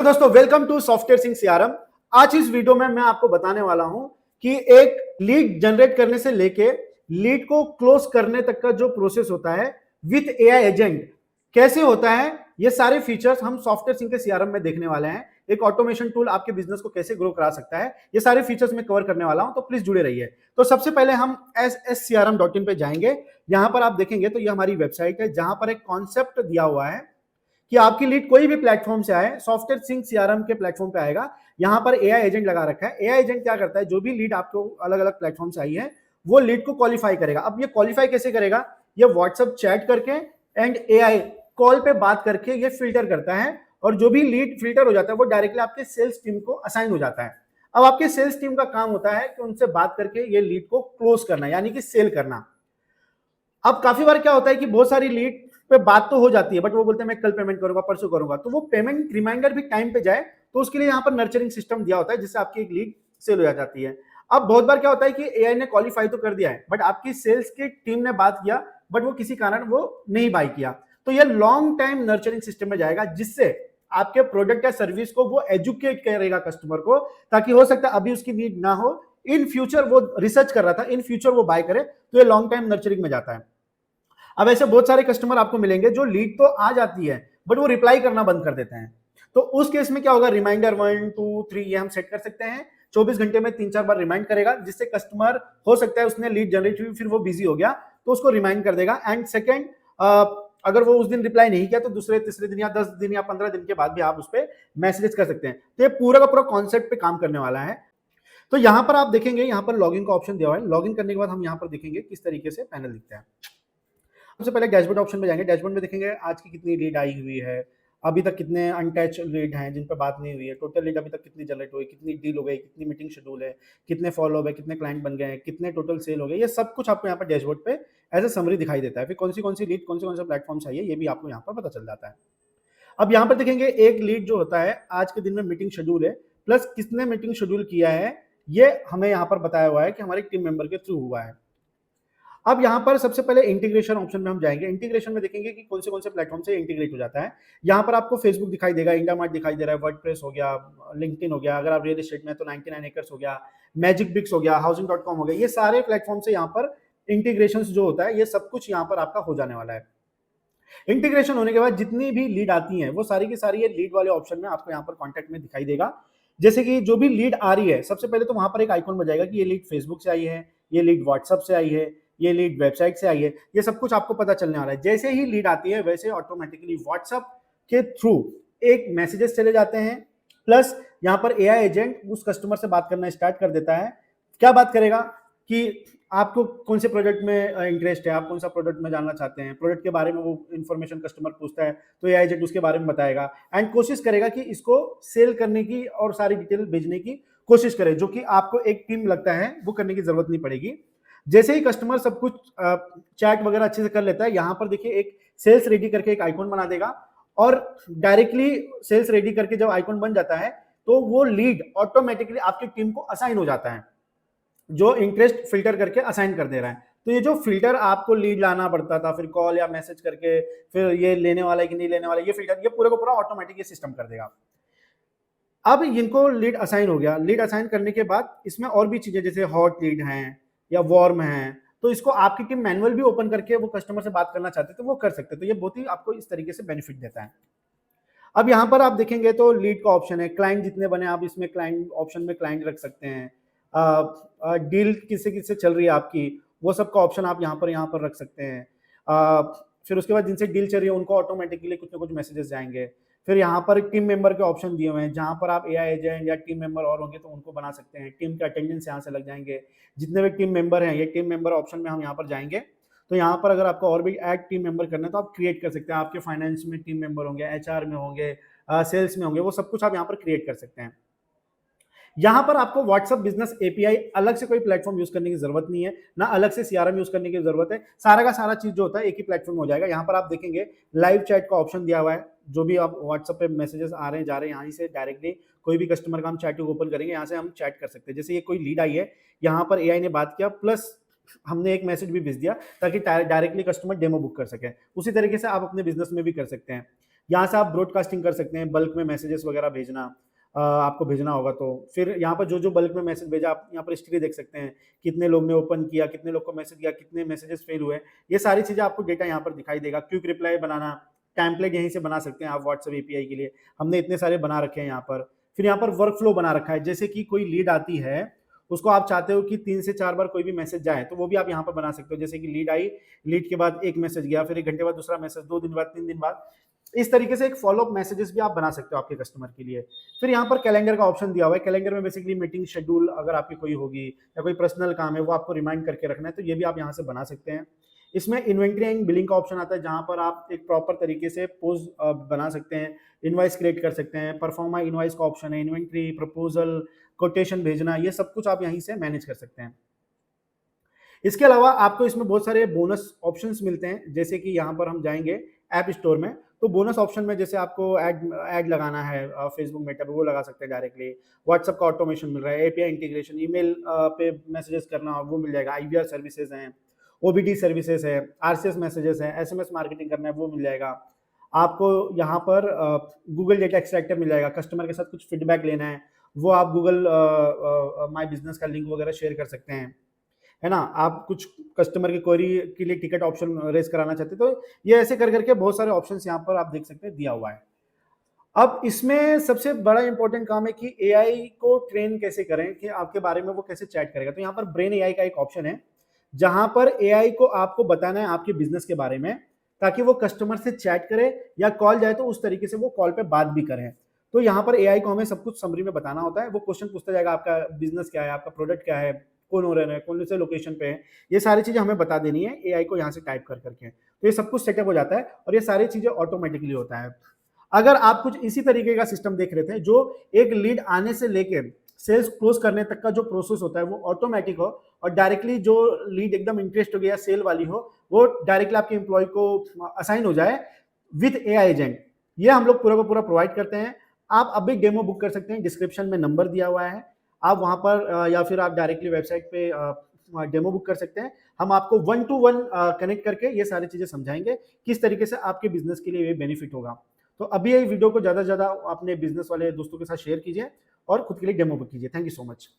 तो दोस्तों welcome to software Singh CRM. आज इस वीडियो में मैं आपको बताने वाला हूं कि एक लीड जनरेट करने से लेके लीड को क्लोज करने तक का जो प्रोसेस होता है विथ एआई एजेंट कैसे होता है। ये सारे फीचर्स हम सॉफ्टवेयर सिंह के सीआरएम में देखने वाले हैं। एक ऑटोमेशन टूल आपके बिजनेस को कैसे ग्रो करा सकता है, ये सारे फीचर्स मैं कवर करने वाला हूं, तो प्लीज जुड़े रहिए। तो सबसे पहले हम sscrm.in पे जाएंगे। यहां पर आप देखेंगे तो ये हमारी वेबसाइट है जहां पर एक कॉन्सेप्ट दिया हुआ है कि आपकी लीड कोई भी प्लेटफॉर्म से आए, सॉफ्टवेयर सिंह सीआरएम के प्लेटफॉर्म पे आएगा। यहां पर एआई एजेंट लगा रखा है। एआई एजेंट क्या करता है, जो भी लीड आपको अलग अलग प्लेटफॉर्म से आई है वो लीड को क्वालिफाई करेगा। अब ये क्वालिफाई कैसे करेगा, ये व्हाट्सएप चैट करके एंड एआई कॉल पे बात करके ये फिल्टर करता है, और जो भी लीड फिल्टर हो जाता है वो डायरेक्टली आपके सेल्स टीम को असाइन हो जाता है। अब आपके सेल्स टीम का काम होता है कि उनसे बात करके ये लीड को क्लोज करना, यानी कि सेल करना। अब काफी बार क्या होता है कि बहुत सारी लीड पे बात तो हो जाती है, बट वो बोलते हैं मैं कल पेमेंट करूंगा, परसों करूंगा, तो वो पेमेंट रिमाइंडर भी टाइम पे जाए, तो उसके लिए यहाँ पर नर्चरिंग सिस्टम दिया होता है जिससे आपकी एक लीड सेल हो जाती है। अब बहुत बार क्या होता है कि एआई ने क्वालिफाई तो कर दिया है, बट आपकी सेल्स की टीम ने बात किया, बट वो किसी कारण वो नहीं बाई किया, तो ये लॉन्ग टाइम नर्चरिंग सिस्टम में जाएगा, जिससे आपके प्रोडक्ट या सर्विस को वो एजुकेट करेगा कस्टमर को, ताकि हो सकता है अभी उसकी नीड ना हो, इन फ्यूचर वो रिसर्च कर रहा था, इन फ्यूचर वो बाय करे, तो ये लॉन्ग टाइम नर्चरिंग में जाता है। अब ऐसे बहुत सारे कस्टमर आपको मिलेंगे जो लीड तो आ जाती है बट वो रिप्लाई करना बंद कर देते हैं। तो उस केस में क्या होगा, रिमाइंडर 1 2 3 ये हम सेट कर सकते हैं। 24 घंटे में 3-4 बार रिमाइंड करेगा, जिससे कस्टमर, हो सकता है उसने लीड जनरेट हुई फिर वो बिजी हो गया, तो उसको रिमाइंड कर देगा। एंड सेकेंड, अगर वो उस दिन रिप्लाई नहीं किया तो दूसरे तीसरे दिन या 10 दिन या 15 दिन के बाद भी आप उस पर मैसेज कर सकते हैं। तो ये पूरा का पूरा कॉन्सेप्ट पे काम करने वाला है। तो यहां पर आप देखेंगे, यहां पर लॉगिन का ऑप्शन दिया हुआ है। लॉगिन करने के बाद हम यहां पर देखेंगे किस तरीके से पैनल दिखता है। सबसे पहले डैशबोर्ड ऑप्शन में जाएंगे। डैशबोर्ड में देखेंगे आज की कितनी लीड आई हुई है, अभी तक कितने अनटच लीड हैं जिन पर बात नहीं हुई है, टोटल लीड अभी तक कितनी जनरेट हुई, कितनी डील हो गई, कितनी मीटिंग शेड्यूल है, कितने फॉलो है, कितने क्लाइंट बन गए हैं, कितने टोटल सेल हो गए, ये सब कुछ आपको यहाँ पर डैशबोर्ड पे एज ए समरी दिखाई देता है। फिर कौन सी लीड कौन से प्लेटफॉर्म चाहिए ये भी आपको यहाँ पर पता चल जाता है। अब यहाँ पर देखेंगे एक लीड जो होता है आज के दिन में मीटिंग शेड्यूल है, प्लस किसने मीटिंग शेड्यूल किया है, ये हमें यहाँ पर बताया हुआ है कि हमारे टीम मेंबर के थ्रू हुआ है। अब यहाँ पर सबसे पहले इंटीग्रेशन ऑप्शन में हम जाएंगे। इंटीग्रेशन में देखेंगे कि कौन से प्लेटफॉर्म से इंटीग्रेट हो जाता है। यहाँ पर आपको फेसबुक दिखाई देगा, इंडिया मार्ट दिखाई दे रहा है, वर्डप्रेस हो गया, लिंक्डइन हो गया, अगर आप रियल एस्टेट में तो 99 एकर्स हो गया, मैजिक बिक्स हो गया, हाउसिंग.com हो गया, ये सारे प्लेटफॉर्म से यहाँ पर इंटीग्रेशन जो होता है ये सब कुछ यहाँ पर आपका हो जाने वाला है। इंटीग्रेशन होने के बाद जितनी भी लीड आती हैं वो सारी की सारी ये लीड वाले ऑप्शन में आपको यहाँ पर कॉन्टैक्ट में दिखाई देगा। जैसे कि जो भी लीड आ रही है, सबसे पहले तो वहां पर एक आइकॉन बन जाएगा कि ये लीड फेसबुक से आई है, ये लीड व्हाट्सएप से आई है, ये लीड वेबसाइट से आई है, ये सब कुछ आपको पता चलने वाला है। जैसे ही लीड आती है वैसे ऑटोमेटिकली व्हाट्सएप के थ्रू एक मैसेजेस चले जाते हैं, प्लस यहाँ पर एआई एजेंट उस कस्टमर से बात करना स्टार्ट कर देता है। क्या बात करेगा कि आपको कौन से प्रोडक्ट में इंटरेस्ट है, आप कौन सा प्रोडक्ट में जानना चाहते हैं, प्रोडक्ट के बारे में वो इन्फॉर्मेशन कस्टमर पूछता है तो एआई एजेंट उसके बारे में बताएगा एंड कोशिश करेगा कि इसको सेल करने की और सारी डिटेल भेजने की कोशिश करे, जो कि आपको एक टीम लगता है वो करने की जरूरत नहीं पड़ेगी। जैसे ही कस्टमर सब कुछ चैट वगैरह अच्छे से कर लेता है, यहाँ पर देखिए एक सेल्स रेडी करके एक आइकॉन बना देगा, और डायरेक्टली सेल्स रेडी करके जब आइकॉन बन जाता है तो वो लीड ऑटोमेटिकली आपकी टीम को असाइन हो जाता है, जो इंटरेस्ट फिल्टर करके असाइन कर दे रहा है। तो ये जो फिल्टर आपको लीड लाना पड़ता था, फिर कॉल या मैसेज करके, फिर ये लेने वाला है कि नहीं लेने वाला, ये फिल्टर, ये पूरे को पूरा ऑटोमेटिक ये सिस्टम कर देगा। अब इनको लीड असाइन हो गया। लीड असाइन करने के बाद इसमें और भी चीजें जैसे हॉट लीड हैं या वार्म हैं, तो इसको आपकी टीम मैनुअल भी ओपन करके वो कस्टमर से बात करना चाहते तो वो कर सकते। तो ये बहुत ही आपको इस तरीके से बेनिफिट देता है। अब यहाँ पर आप देखेंगे तो लीड का ऑप्शन है, क्लाइंट जितने बने आप इसमें क्लाइंट ऑप्शन में क्लाइंट रख सकते हैं, डील किससे किससे चल रही है आपकी, वो सब का ऑप्शन आप यहाँ पर रख सकते हैं। फिर उसके बाद जिनसे डील चल रही है उनको ऑटोमेटिकली कुछ ना कुछ मैसेजेस जाएंगे। फिर यहाँ पर टीम मेंबर के ऑप्शन दिए हुए हैं, जहाँ पर आप एआई एजेंट या टीम मेंबर और होंगे तो उनको बना सकते हैं। टीम के अटेंडेंस यहाँ से लग जाएंगे, जितने भी टीम मेंबर हैं, ये टीम मेंबर ऑप्शन में हम यहाँ पर जाएंगे। तो यहाँ पर अगर आपको और भी ऐड टीम मेंबर करना है तो आप क्रिएट कर सकते हैं। आपके फाइनेंस में टीम मेंबर होंगे, एचआर में होंगे, सेल्स में होंगे, वो सब कुछ आप यहाँ पर क्रिएट कर सकते हैं। यहां पर आपको व्हाट्सएप बिजनेस एपीआई अलग से कोई प्लेटफॉर्म यूज करने की जरूरत नहीं है, ना अलग से सीआरएम यूज करने की जरूरत है। सारा का सारा चीज जो होता है एक ही प्लेटफॉर्म हो जाएगा। यहां पर आप देखेंगे लाइव चैट का ऑप्शन दिया हुआ है, जो भी आप व्हाट्सएप पे मैसेजेस आ रहे हैं जा रहे हैं, यहाँ से डायरेक्टली कोई भी कस्टमर का हम चैट ओपन करेंगे, यहाँ से हम चैट कर सकते हैं। जैसे ये कोई लीड आई है, यहाँ पर एआई ने बात किया, प्लस हमने एक मैसेज भी भेज दिया ताकि डायरेक्टली कस्टमर डेमो बुक कर सके। उसी तरीके से आप अपने बिजनेस में भी कर सकते हैं। यहाँ से आप ब्रॉडकास्टिंग कर सकते हैं, बल्क में मैसेजेस वगैरह भेजना, आपको भेजना होगा तो फिर यहाँ पर जो जो बल्क में मैसेज भेजा आप यहाँ पर हिस्ट्री देख सकते हैं, कितने लोग ने ओपन किया, कितने लोग को मैसेज किया, कितने मैसेजेस फेल हुए, ये सारी चीजें आपको डेटा यहाँ पर दिखाई देगा। क्विक रिप्लाई बनाना, टेम्पलेट यहीं से बना सकते हैं आप व्हाट्सएप एपीआई के लिए, हमने इतने सारे बना रखे हैं यहाँ पर। फिर यहाँ पर वर्क फ्लो बना रखा है, जैसे कि कोई लीड आती है, उसको आप चाहते हो कि 3 से 4 बार कोई भी मैसेज जाए, तो वो भी आप यहाँ पर बना सकते हो। जैसे कि लीड आई, लीड के बाद एक मैसेज गया, फिर 1 घंटे बाद दूसरा मैसेज, 2 दिन बाद, 3 दिन बाद, इस तरीके से एक फॉलोअप मैसेजेस भी आप बना सकते हो आपके कस्टमर के लिए। फिर यहाँ पर कैलेंडर का ऑप्शन दिया हुआ है, कैलेंडर में बेसिकली मीटिंग शेड्यूल अगर आपकी कोई होगी या कोई पर्सनल काम है वो आपको रिमाइंड करके रखना है, तो ये भी आप यहाँ से बना सकते हैं। इसमें इन्वेंट्री एंड बिलिंग का ऑप्शन आता है, जहां पर आप एक प्रॉपर तरीके से पोज बना सकते हैं, इनवॉइस क्रिएट कर सकते हैं, परफॉर्मा इनवॉइस का ऑप्शन है, इन्वेंट्री, प्रपोजल, कोटेशन भेजना, ये सब कुछ आप यहीं से मैनेज कर सकते हैं। इसके अलावा आपको इसमें बहुत सारे बोनस ऑप्शंस मिलते हैं, जैसे कि यहाँ पर हम जाएंगे ऐप स्टोर में, तो बोनस ऑप्शन में जैसे आपको ऐड लगाना है फेसबुक मेटा पे, वो लगा सकते हैं डायरेक्टली। व्हाट्सएप का ऑटोमेशन मिल रहा है, एपीआई इंटीग्रेशन, ईमेल पे मैसेजेस करना वो मिल जाएगा, आईवीआर सर्विसेज हैं, ओबीडी सर्विसेज है, आरसीएस मैसेजेस है, एसएमएस मार्केटिंग करना है वो मिल जाएगा आपको। यहाँ पर गूगल डेटा एक्सट्रैक्टर मिल जाएगा, कस्टमर के साथ कुछ फीडबैक लेना है वो आप गूगल माई बिजनेस का लिंक वगैरह शेयर कर सकते हैं, है ना। आप कुछ कस्टमर की क्वेरी के लिए टिकट ऑप्शन रेज कराना चाहते हैं, तो ये ऐसे कर करके बहुत सारे ऑप्शंस यहाँ पर आप देख सकते हैं दिया हुआ है। अब इसमें सबसे बड़ा इंपॉर्टेंट काम है कि एआई को ट्रेन कैसे करें, कि आपके बारे में वो कैसे चैट करेगा। तो यहाँ पर ब्रेन एआई का एक ऑप्शन है, जहां पर एआई को आपको बताना है आपके बिजनेस के बारे में, ताकि वो कस्टमर से चैट करे या कॉल जाए तो उस तरीके से वो कॉल पे बात भी करें। तो यहाँ पर एआई को हमें सब कुछ समरी में बताना होता है। वो क्वेश्चन पूछता जाएगा, आपका बिजनेस क्या है, आपका प्रोडक्ट क्या है, कौन ओनर है, कौन से लोकेशन पे है, ये सारी चीजें हमें बता देनी है एआई को यहाँ से टाइप कर करके। तो ये सब कुछ सेटअप हो जाता है और ये सारी चीजें ऑटोमेटिकली होता है। अगर आप कुछ इसी तरीके का सिस्टम देख रहे थे, जो एक लीड आने से लेके सेल्स क्लोज करने तक का जो प्रोसेस होता है वो ऑटोमेटिक हो, और डायरेक्टली जो लीड एकदम इंटरेस्ट हो गया सेल वाली हो, वो डायरेक्टली आपके एम्प्लॉय को असाइन हो जाए विद एआई एजेंट, ये हम लोग पूरा का पूरा प्रोवाइड करते हैं। आप अभी डेमो बुक कर सकते हैं, डिस्क्रिप्शन में नंबर दिया हुआ है, आप वहां पर या फिर आप डायरेक्टली वेबसाइट पे डेमो बुक कर सकते हैं। हम आपको 1 to 1 कनेक्ट करके ये सारी चीजें समझाएंगे, किस तरीके से आपके बिजनेस के लिए ये बेनिफिट होगा। तो अभी ये वीडियो को ज्यादा से ज्यादा अपने बिजनेस वाले दोस्तों के साथ शेयर कीजिए और खुद के लिए डेमो बुक कीजिए। Thank you so much.